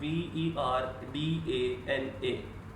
VERDANA.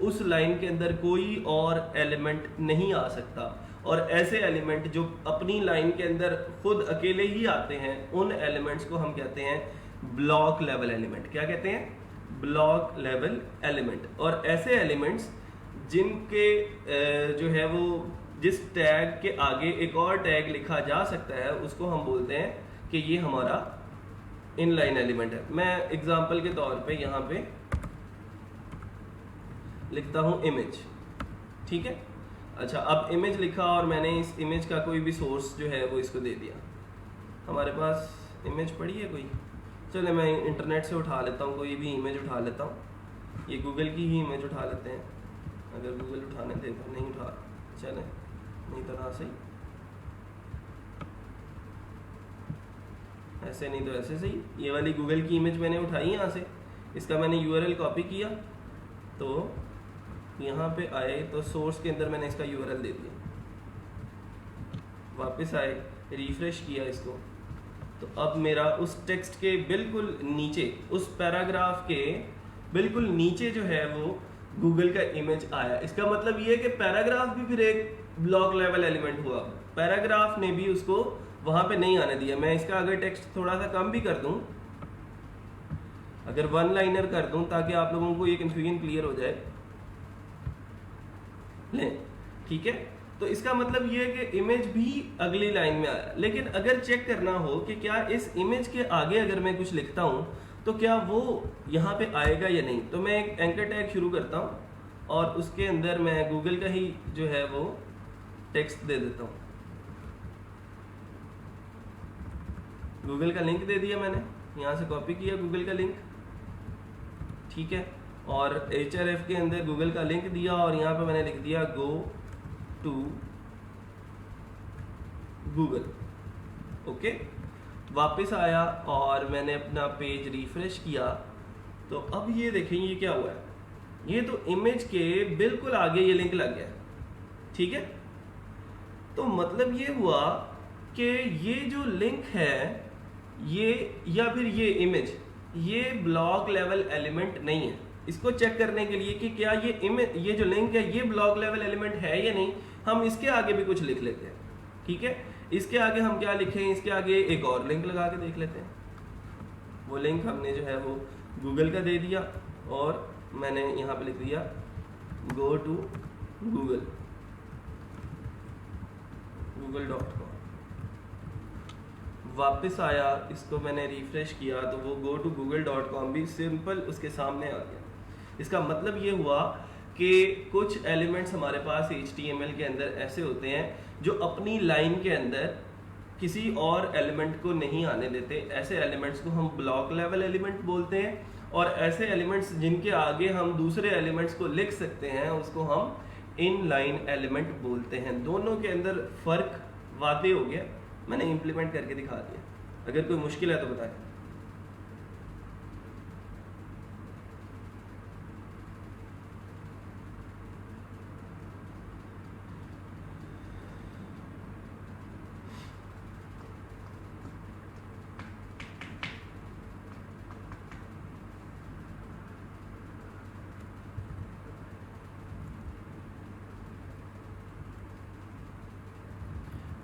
उस line के अंदर कोई और एलिमेंट नहीं आ सकता, और ऐसे एलिमेंट जो अपनी लाइन के अंदर खुद अकेले ही आते हैं उन एलिमेंट्स को हम कहते हैं ब्लॉक लेवल एलिमेंट। क्या कहते हैं? Block level element. और ऐसे एलिमेंट्स जिनके जो है वो जिस टैग के आगे एक और टैग लिखा जा सकता है उसको हम बोलते हैं कि ये हमारा इनलाइन एलिमेंट है। मैं एग्जांपल के तौर पे यहाँ पे लिखता हूँ इमेज, ठीक है। अच्छा, अब इमेज लिखा और मैंने इस इमेज का कोई भी सोर्स जो है वो इसको दे दिया। हमारे पास इमेज पड़ी है कोई, चले मैं इंटरनेट से उठा लेता हूँ, कोई भी इमेज उठा लेता हूँ। ये गूगल की ही इमेज उठा लेते हैं, अगर गूगल उठाने दे तो। नहीं उठा, चले नहीं तो ना सही, ऐसे नहीं तो ऐसे सही। ये वाली गूगल की इमेज मैंने उठाई यहाँ से, इसका मैंने यूआरएल कॉपी किया, तो यहाँ पे आए तो सोर्स के अंदर मैंने इसका यूआरएल दे दिया। वापस आए, रिफ्रेश किया इसको, तो अब मेरा उस टेक्स्ट के बिल्कुल नीचे, उस पैराग्राफ के बिल्कुल नीचे जो है वो गूगल का इमेज आया। इसका मतलब ये है कि पैराग्राफ भी फिर एक ब्लॉक लेवल एलिमेंट हुआ। पैराग्राफ ने भी उसको वहां पे नहीं आने दिया। मैं इसका अगर टेक्स्ट थोड़ा सा कम भी कर दूं, अगर वन लाइनर कर दूं ताकि आप लोगों को ये कंफ्यूजन क्लियर हो जाए, ले, ठीक है। तो इसका मतलब ये है कि इमेज भी अगली लाइन में आया। लेकिन अगर चेक करना हो कि क्या इस इमेज के आगे अगर मैं कुछ लिखता हूं तो क्या वो यहाँ पे आएगा या नहीं, तो मैं एक एंकर टैग शुरू करता हूँ और उसके अंदर मैं गूगल का ही जो है वो टेक्स्ट दे देता हूँ। गूगल का लिंक दे दिया मैंने, यहाँ से कॉपी किया गूगल का लिंक, ठीक है। और href के अंदर गूगल का लिंक दिया और यहाँ पे मैंने लिख दिया गो टू गूगल, ओके। वापस आया और मैंने अपना पेज रिफ्रेश किया, तो अब ये देखें ये क्या हुआ है, ये तो इमेज के बिल्कुल आगे ये लिंक लग गया, ठीक है। तो मतलब ये हुआ कि ये जो लिंक है ये या फिर ये इमेज, ये ब्लॉक लेवल एलिमेंट नहीं है। इसको चेक करने के लिए कि क्या ये इमेज, ये जो लिंक है ये ब्लॉक लेवल एलिमेंट है या नहीं, हम इसके आगे भी कुछ लिख लेते हैं, ठीक है। इसके आगे हम क्या लिखें, इसके आगे एक और लिंक लगा के देख लेते हैं। वो लिंक हमने जो है वो गूगल का दे दिया और मैंने यहाँ पे लिख दिया गो टू गूगल, google.com। वापस आया, इसको मैंने रिफ्रेश किया तो वो गो टू google.com भी सिंपल उसके सामने आ गया। इसका मतलब ये हुआ कि कुछ एलिमेंट्स हमारे पास HTML के अंदर ऐसे होते हैं जो अपनी लाइन के अंदर किसी और एलिमेंट को नहीं आने देते। ऐसे एलिमेंट्स को हम ब्लॉक लेवल एलिमेंट बोलते हैं, और ऐसे एलिमेंट्स जिनके आगे हम दूसरे एलिमेंट्स को लिख सकते हैं उसको हम इन लाइन एलिमेंट बोलते हैं। दोनों के अंदर फ़र्क वादे हो गया, मैंने इम्प्लीमेंट करके दिखा दिया। अगर कोई मुश्किल है तो बताएं।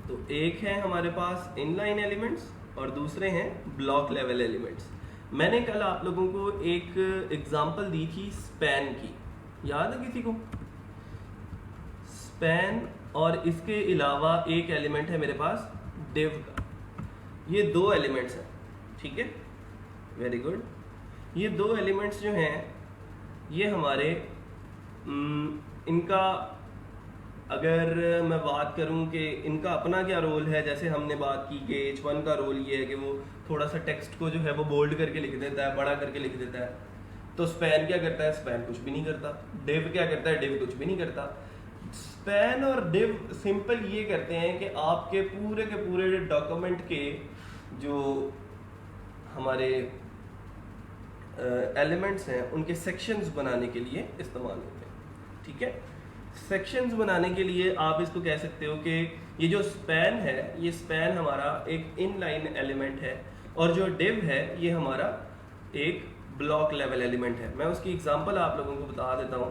तो एक है हमारे पास इनलाइन एलिमेंट्स और दूसरे हैं ब्लॉक लेवल एलिमेंट्स। मैंने कल आप लोगों को एक एग्जांपल दी थी स्पैन की, याद है किसी को? स्पैन, और इसके अलावा एक एलिमेंट है मेरे पास डिव का। ये दो एलिमेंट्स हैं, ठीक है, वेरी गुड। ये दो एलिमेंट्स जो हैं ये हमारे इनका अगर मैं बात करूं कि इनका अपना क्या रोल है, जैसे हमने बात की कि H1 का रोल ये है कि वो थोड़ा सा टेक्स्ट को जो है वो बोल्ड करके लिख देता है, बड़ा करके लिख देता है। तो स्पैन क्या करता है? स्पैन कुछ भी नहीं करता। डिव क्या करता है? डिव कुछ भी नहीं करता। स्पैन और डिव सिंपल ये करते हैं कि आपके पूरे डॉक्यूमेंट के जो हमारे एलिमेंट्स हैं उनके सेक्शंस बनाने के लिए इस्तेमाल होते हैं, ठीक है। सेक्शंस बनाने के लिए आप इसको कह सकते हो कि ये जो स्पैन है, ये स्पैन हमारा एक इनलाइन एलिमेंट है, और जो डिव है ये हमारा एक ब्लॉक लेवल एलिमेंट है। मैं उसकी एग्जांपल आप लोगों को बता देता हूँ।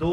2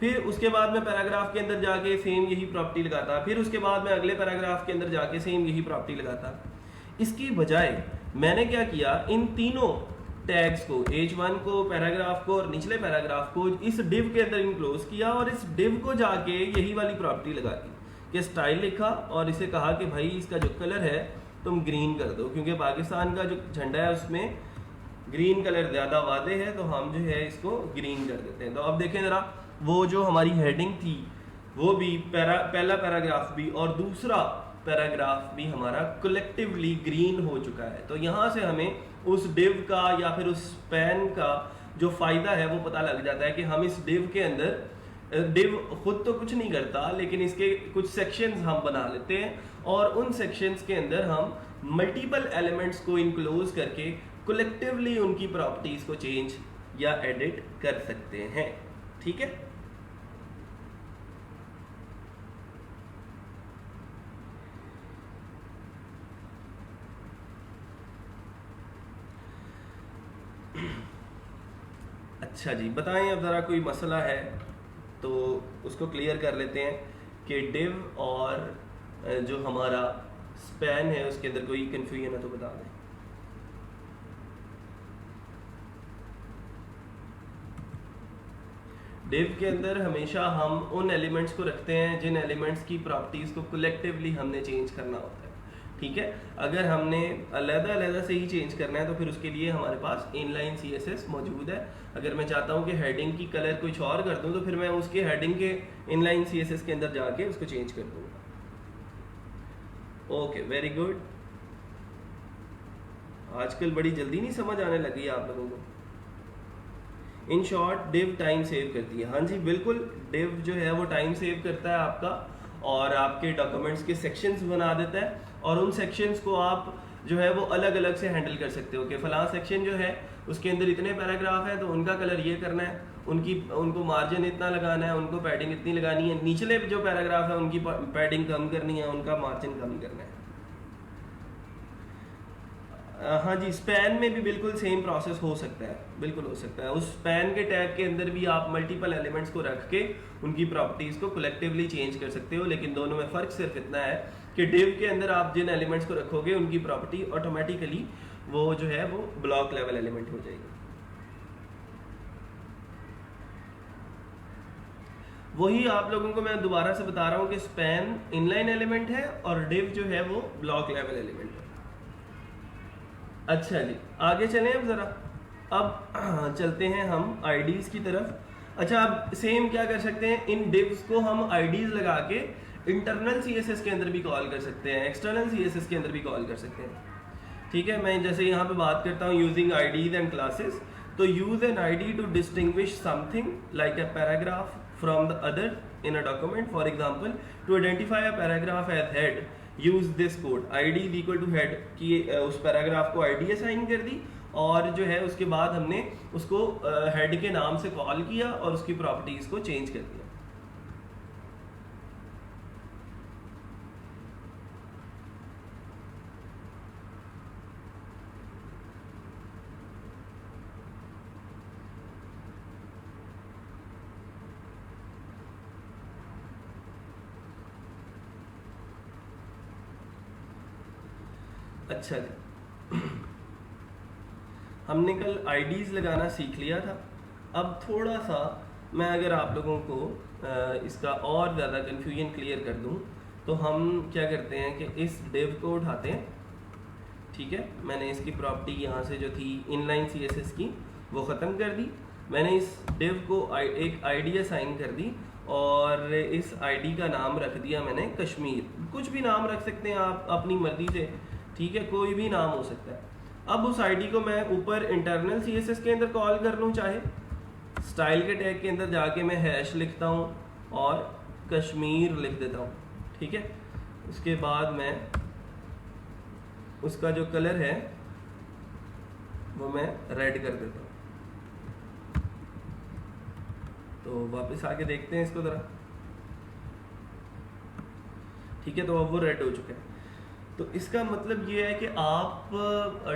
फिर उसके बाद मैं पैराग्राफ के अंदर जाके सेम यही प्रॉपर्टी लगाता, फिर उसके बाद मैं अगले पैराग्राफ के अंदर जाके सेम यही प्रॉपर्टी लगाता। इसकी बजाय मैंने क्या किया, इन तीनों टैग्स को, H1 को, पैराग्राफ को और निचले पैराग्राफ को इस डिव के अंदर इनक्लोज किया और इस डिव को जाके यही वाली प्रॉपर्टी लगा दी कि स्टाइल लिखा और इसे कहा कि भाई इसका जो कलर है तुम ग्रीन कर दो, क्योंकि पाकिस्तान का जो झंडा है उसमें ग्रीन कलर ज़्यादा वादे है, तो हम जो है इसको ग्रीन कर देते हैं। तो अब देखें ज़रा, वो जो हमारी हेडिंग थी वो भी पहला पैराग्राफ भी और दूसरा पैराग्राफ भी हमारा कलेक्टिवली ग्रीन हो चुका है। तो यहाँ से हमें उस डिव का या फिर उस स्पैन का जो फ़ायदा है वो पता लग जाता है कि हम इस डिव के अंदर, डिव खुद तो कुछ नहीं करता लेकिन इसके कुछ सेक्शंस हम बना लेते हैं और उन सेक्शंस के अंदर हम मल्टीपल एलिमेंट्स को इनक्लोज करके कलेक्टिवली उनकी प्रॉपर्टीज़ को चेंज या एडिट कर सकते हैं। ठीक है, अच्छा जी, बताएं अब ज़रा कोई मसला है तो उसको क्लियर कर लेते हैं कि डिव और जो हमारा स्पैन है उसके अंदर कोई कन्फ्यूजन है तो बता दें। डिव के अंदर हमेशा हम उन एलिमेंट्स को रखते हैं जिन एलिमेंट्स की प्रॉपर्टीज़ को कलेक्टिवली हमने चेंज करना होता है। ठीक है, अगर हमने अलग-अलग से ही चेंज करना है तो फिर उसके लिए हमारे पास इनलाइन CSS मौजूद है। अगर मैं चाहता हूँ कि हेडिंग की कलर कुछ और कर दूँ तो फिर मैं उसके हेडिंग के इनलाइन CSS के अंदर जाके उसको चेंज कर दूँगा। Okay, very good. आजकल बड़ी जल्दी नहीं समझ आने लगी आप लोगों को। In short, div time save करती है। हाँ जी बिल्कुल, डिव जो है वो टाइम सेव करता है आपका और आपके डॉक्यूमेंट्स के सेक्शंस बना देता है और उन सेक्शंस को आप जो है वो अलग अलग से हैंडल कर सकते हो कि फलां सेक्शन जो है उसके अंदर इतने पैराग्राफ है तो उनका कलर ये करना है, उनको मार्जिन इतना लगाना है, उनको पैडिंग इतनी लगानी है, निचले जो पैराग्राफ है उनकी पैडिंग कम करनी है, उनका मार्जिन कम करना है। हाँ जी, स्पैन में भी बिल्कुल सेम प्रोसेस हो सकता है, बिल्कुल हो सकता है। उस स्पैन के टैग के अंदर भी आप मल्टीपल एलिमेंट्स को रख के उनकी प्रॉपर्टीज़ को कलेक्टिवली चेंज कर सकते हो, लेकिन दोनों में फ़र्क सिर्फ इतना है कि डिव के अंदर आप जिन एलिमेंट्स को रखोगे उनकी प्रॉपर्टी ऑटोमेटिकली वो जो है वो ब्लॉक लेवल एलिमेंट हो जाएगी। वही आप लोगों को मैं दोबारा से बता रहा हूँ कि स्पैन इनलाइन एलिमेंट है और डिव जो है वो ब्लॉक लेवल एलिमेंट है। अच्छा जी, आगे चलें अब ज़रा। अब चलते हैं हम आईडीज़ की तरफ। अच्छा, अब सेम क्या कर सकते हैं, इन डिव्स को हम आईडीज़ लगा के इंटरनल CSS के अंदर भी कॉल कर सकते हैं, एक्सटर्नल CSS के अंदर भी कॉल कर सकते हैं। ठीक है, मैं जैसे यहाँ पे बात करता हूँ यूजिंग आईडीज एंड क्लासेस, तो use an ID to distinguish something like a paragraph from the other in a document. For example, to identify a paragraph as head use this code, id is equal to head की उस paragraph को id assign कर दी और जो है उसके बाद हमने उसको हेड के नाम से कॉल किया और उसकी प्रॉपर्टीज को चेंज कर दिया। अच्छा जी, हमने कल आईडीज़ लगाना सीख लिया था। अब थोड़ा सा मैं अगर आप लोगों को इसका और ज़्यादा कन्फ्यूजन क्लियर कर दूं तो हम क्या करते हैं कि इस डिव को उठाते हैं। ठीक है, मैंने इसकी प्रॉपर्टी यहाँ से जो थी इनलाइन CSS की वो ख़त्म कर दी। मैंने इस डिव को एक आईडी असाइन कर दी और इस आईडी का नाम रख दिया मैंने कश्मीर। कुछ भी नाम रख सकते हैं आप अपनी मर्ज़ी से, ठीक है, कोई भी नाम हो सकता है। अब उस आईडी को मैं ऊपर इंटरनल CSS के अंदर कॉल कर लूँ, चाहे स्टाइल के टैग के अंदर जाके मैं हैश लिखता हूँ और कश्मीर लिख देता हूँ। ठीक है, उसके बाद मैं उसका जो कलर है वो मैं रेड कर देता हूँ। तो वापस आके देखते हैं इसको ज़रा। ठीक है, तो अब वो रेड हो चुका है। तो इसका मतलब ये है कि आप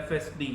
FSD.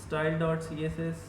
style.css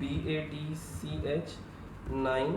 BATCH9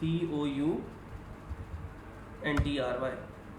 COUNTRY,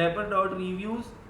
dapper.reviews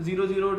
00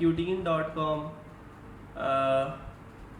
qteen.com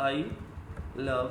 I love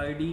ID